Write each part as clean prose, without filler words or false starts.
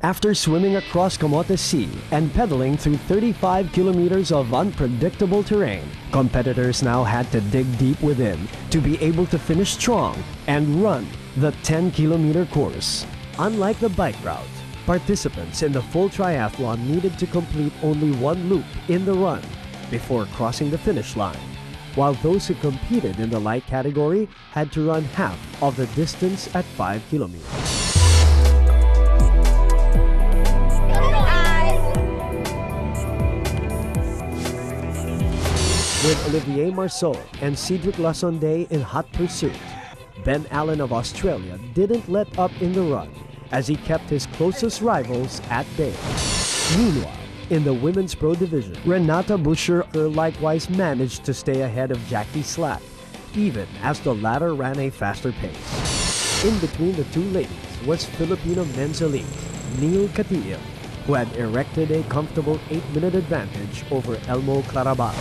After swimming across Camotes Sea and pedaling through 35 kilometers of unpredictable terrain, competitors now had to dig deep within to be able to finish strong and run the 10-kilometer course. Unlike the bike route, participants in the full triathlon needed to complete only one loop in the run before crossing the finish line, while those who competed in the light category had to run half of the distance at 5 kilometers. With Olivier Marceau and Cedric Lassonde in hot pursuit, Ben Allen of Australia didn't let up in the run as he kept his closest rivals at bay. Meanwhile, in the women's pro division, Renata Buescher likewise managed to stay ahead of Jackie Slack, even as the latter ran a faster pace. In between the two ladies was Filipino men's elite, Neil Catiel, who had erected a comfortable 8-minute advantage over Elmo Clarabal.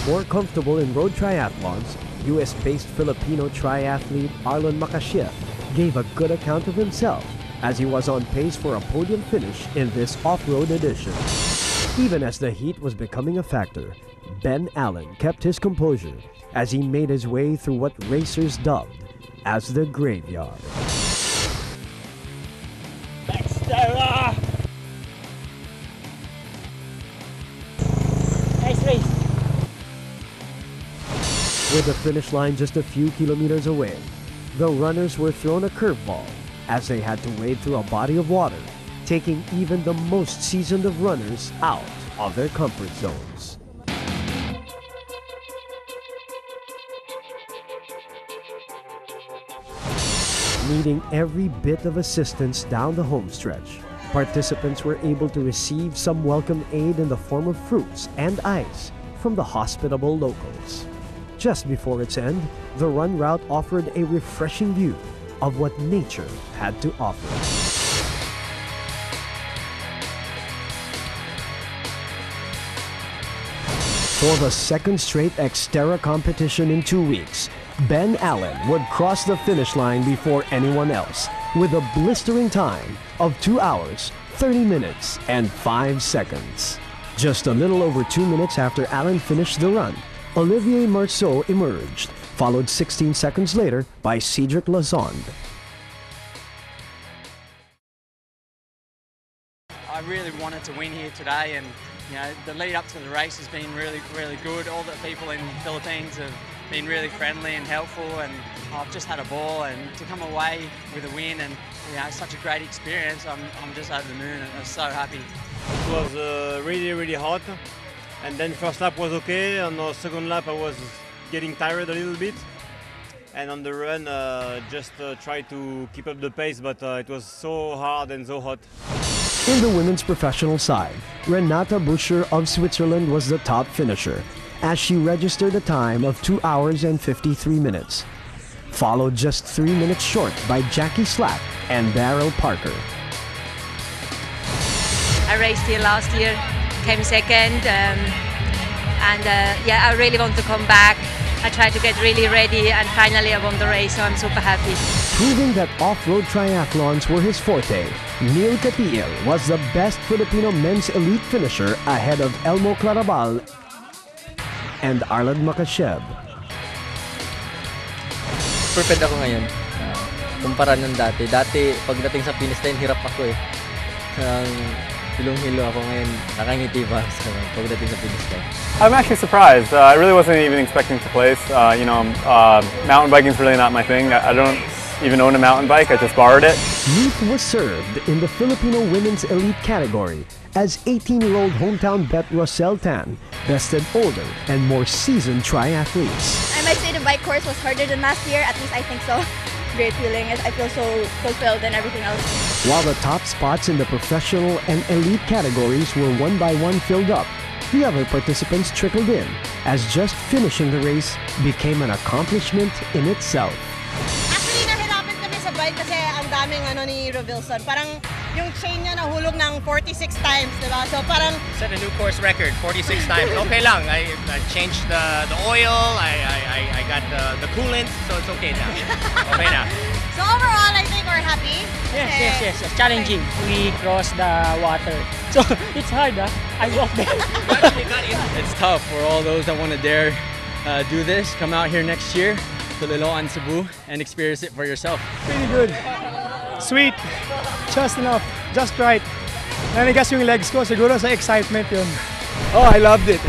More comfortable in road triathlons, US-based Filipino triathlete Arlen Makashiev gave a good account of himself as he was on pace for a podium finish in this off-road edition. Even as the heat was becoming a factor, Ben Allen kept his composure as he made his way through what racers dubbed as the graveyard. XTERRA! Nice race! With the finish line just a few kilometers away, the runners were thrown a curveball as they had to wade through a body of water, taking even the most seasoned of runners out of their comfort zones. Needing every bit of assistance down the home stretch, participants were able to receive some welcome aid in the form of fruits and ice from the hospitable locals. Just before its end, the run route offered a refreshing view of what nature had to offer. For the second straight XTERRA competition in 2 weeks, Ben Allen would cross the finish line before anyone else with a blistering time of 2 hours, 30 minutes, and 5 seconds. Just a little over 2 minutes after Allen finished the run, Olivier Marceau emerged, followed 16 seconds later by Cedric Lassonde. I really wanted to win here today, and the lead up to the race has been really good. All the people in the Philippines have been really friendly and helpful, and I've just had a ball, and to come away with a win and such a great experience, I'm just over the moon. I'm so happy. It was really hot, and then first lap was okay. On the second lap I was getting tired a little bit, and on the run just tried to keep up the pace, but it was so hard and so hot. In the women's professional side, Renata Buescher of Switzerland was the top finisher, as she registered a time of 2 hours and 53 minutes, followed just 3 minutes short by Jackie Slack and Daryl Parker. I raced here last year, came second, yeah, I really want to come back. I tried to get really ready, and finally I won the race, so I'm super happy. Proving that off-road triathlons were his forte, Neil Catiel was the best Filipino men's elite finisher ahead of Elmo Clarabal and Arlen Makashiev. Prepared ako ngayon. Kumpara ng dati. Dati, pagdating sa finish line, hirap ako eh. Hilong-hilo ako ngayon. Nakangiti pa sa pagdating sa finish line. I'm actually surprised. I really wasn't even expecting to place. Mountain biking is really not my thing. I don't even own a mountain bike. I just borrowed it. Youth was served in the Filipino women's elite category as 18-year-old hometown bet Rosel Tan bested older and more seasoned triathletes. I might say the bike course was harder than last year. At least I think so. Great feeling. I feel so fulfilled and everything else. While the top spots in the professional and elite categories were one by one filled up, the other participants trickled in, as just finishing the race became an accomplishment in itself. Actually, nahirapan kami sa bike kasi ang daming ni Rovilson. Parang yung chain niya nahulog ng 46 times, diba? So parang... Set a new course record, 46 times. Okay lang. I changed the oil, I got the coolant, so it's okay now. Okay now. So overall, I think we're happy. Yes. yes, challenging. We cross the water. So it's hard, I walked there. It's tough for all those that want to dare do this. Come out here next year to Liloan, Cebu and experience it for yourself. Pretty good. Sweet. Just enough. Just right. Nanigas yung legs ko. Siguro sa excitement yun. Oh, I loved it.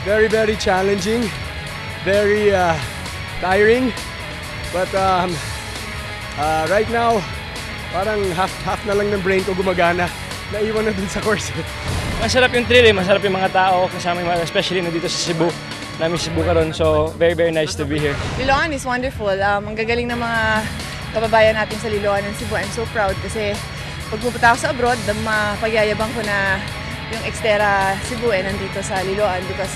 Very, very challenging. Very tiring. But right now, parang half na lang ng brain ko gumagana. Naiwan na dun sa course. Masarap yung thrill masarap yung mga tao kasama yung especially nandito sa Cebu. Namin Cebu karon, so very nice to be here. Liloan is wonderful. Ang gagaling ng mga kababayan natin sa Liloan and Cebu. I'm so proud kasi pag pupunta ako sa abroad, mapagyayabang ko na yung XTERRA Cebu nandito sa Liloan because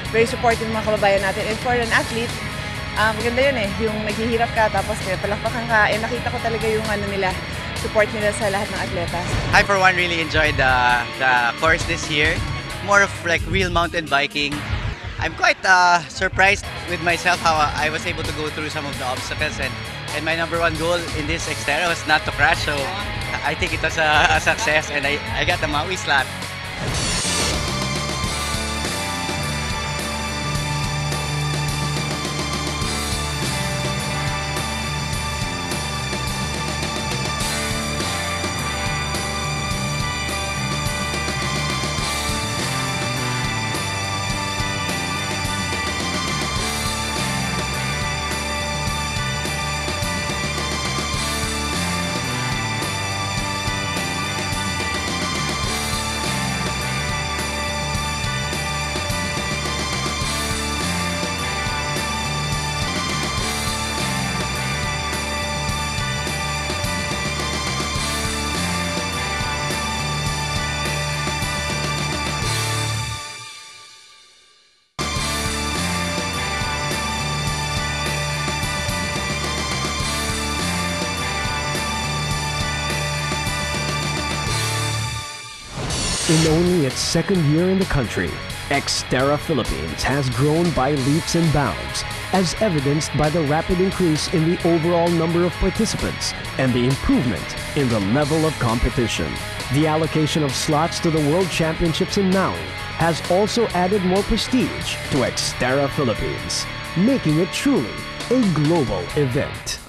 very supportive ng mga kababayan natin. And for an athlete, maganda yun yung naghihirap ka tapos palakpakan ka. Nakita ko talaga yung nila, support nila sa lahat ng atletas. I for one really enjoyed the course this year. More of like real mountain biking. I'm quite surprised with myself how I was able to go through some of the obstacles and my number one goal in this XTERRA was not to crash, so I think it was a success and I got the Maui slap. In only its second year in the country, XTERRA Philippines has grown by leaps and bounds, as evidenced by the rapid increase in the overall number of participants and the improvement in the level of competition. The allocation of slots to the World Championships in Maui has also added more prestige to XTERRA Philippines, making it truly a global event.